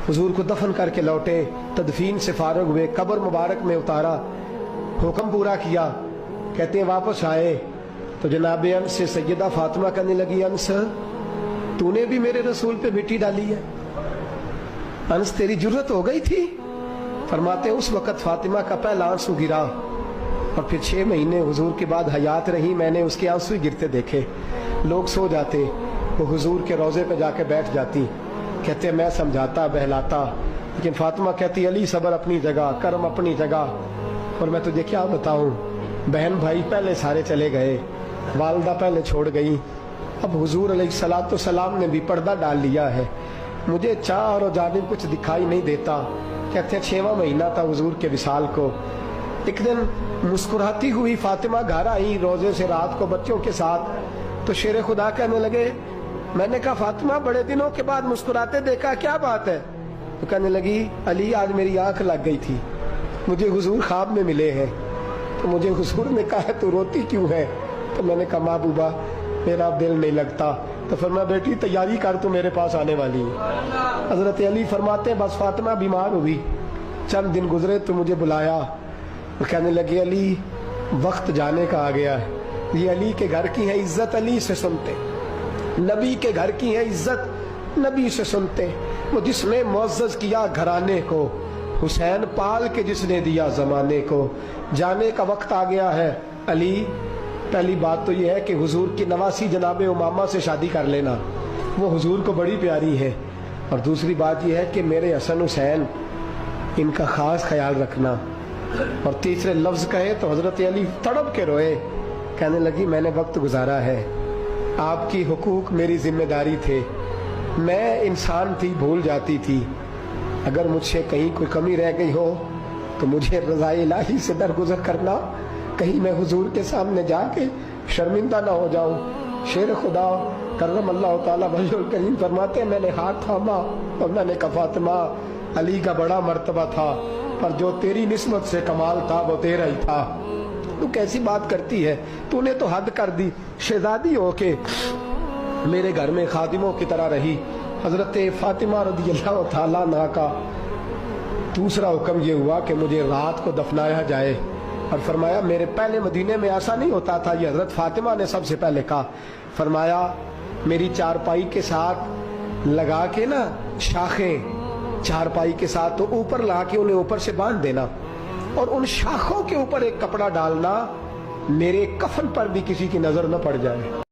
हुजूर को दफन करके लौटे, तदफीन से फारग हुए, कब्र मुबारक में उतारा, हुक्म पूरा किया। कहते हैं वापस आए तो जनाब अंस से सैयदा फातिमा कहने लगी, अंस तूने भी मेरे रसूल पे मिट्टी डाली है? अंस तेरी जुर्रत हो गई थी? फरमाते उस वक़्त फातिमा का पहला आंसू गिरा और फिर 6 महीने हुजूर के बाद हयात रही, मैंने उसके आंसू ही गिरते देखे। लोग सो जाते, वो हुजूर के रोज़े पे जाके बैठ जाती। कहते मैं समझाता बहलाता, लेकिन फातिमा कहती अली सब्र अपनी जगह, कर्म अपनी जगह। और मैं तुझे क्या बताऊं, बहन भाई पहले सारे चले गए, वालदा पहले छोड़ गई, अब हुजूर अलैहिस्सलातु सलाम ने भी पर्दा डाल लिया है, मुझे चार और जानिब कुछ दिखाई नहीं देता। कहते 6वां महीना था हुजूर के विसाल को। एक दिन मुस्कुराती हुई फातिमा घर आई रोजे से रात को बच्चों के साथ, तो शेर खुदा कहने लगे, मैंने कहा फातिमा बड़े दिनों के बाद मुस्कुराते देखा, क्या बात है? तो कहने लगी अली आज मेरी आंख लग गई थी, मुझे हुजूर ख्वाब में मिले हैं, तो मुझे हुजूर ने कहा तू रोती क्यों है? तो मैंने कहा महबूबा मेरा दिल नहीं लगता। तो फरमाया बेटी तैयारी कर, तू मेरे पास आने वाली है। हजरत अली फरमाते बस फातिमा बीमार हुई, चंद दिन गुजरे तो मुझे बुलाया, तो कहने लगे अली वक्त जाने का आ गया है, ये अली के घर की है इज्जत अली से सुनते, नबी के घर की है इज्जत नबी से सुनते, वो जिसने मुअज़्ज़ज़ किया घराने को, हुसैन पाल के जिसने दिया जमाने को, जाने का वक्त आ गया है अली। पहली बात तो यह है कि हुजूर की नवासी जनाब उमामा से शादी कर लेना, वो हुजूर को बड़ी प्यारी है। और दूसरी बात यह है कि मेरे हसन हुसैन इनका खास ख्याल रखना। और तीसरे लफ्ज कहे तो हजरत अली तड़प के रोए, कहने लगी मैंने वक्त गुजारा है, आपकी हुकूक मेरी जिम्मेदारी थे, मैं इंसान थी भूल जाती थी, अगर मुझसे कहीं कोई कमी रह गई हो तो मुझे रज़ाए इलाही से दरगुजर करना, कहीं मैं हुजूर के सामने जाके शर्मिंदा ना हो जाऊं। शेर खुदा करम अल्लाह ताला वजहुल करीम फरमाते मैंने हाथ थामा और मैंने कहा फातिमा अली का बड़ा मर्तबा था, पर जो तेरी निस्बत से कमाल था वो तेरा ही था। तू कैसी बात करती है, तूने तो हद कर दी, शहजादी हो के मेरे घर में खादिमों की तरह रही। हजरत फातिमा रज़ियल्लाहु ताला अन्हा का दूसरा हुक्म ये हुआ कि मुझे रात को दफनाया जाए। और फरमाया मेरे पहले मदीने में ऐसा नहीं होता था, ये हजरत फातिमा ने सबसे पहले कहा। फरमाया मेरी चारपाई के साथ लगा के ना शाखें, चारपाई के साथ तो ऊपर ला के उन्हें ऊपर से बांध देना और उन शाखों के ऊपर एक कपड़ा डालना, मेरे कफन पर भी किसी की नजर न पड़ जाए।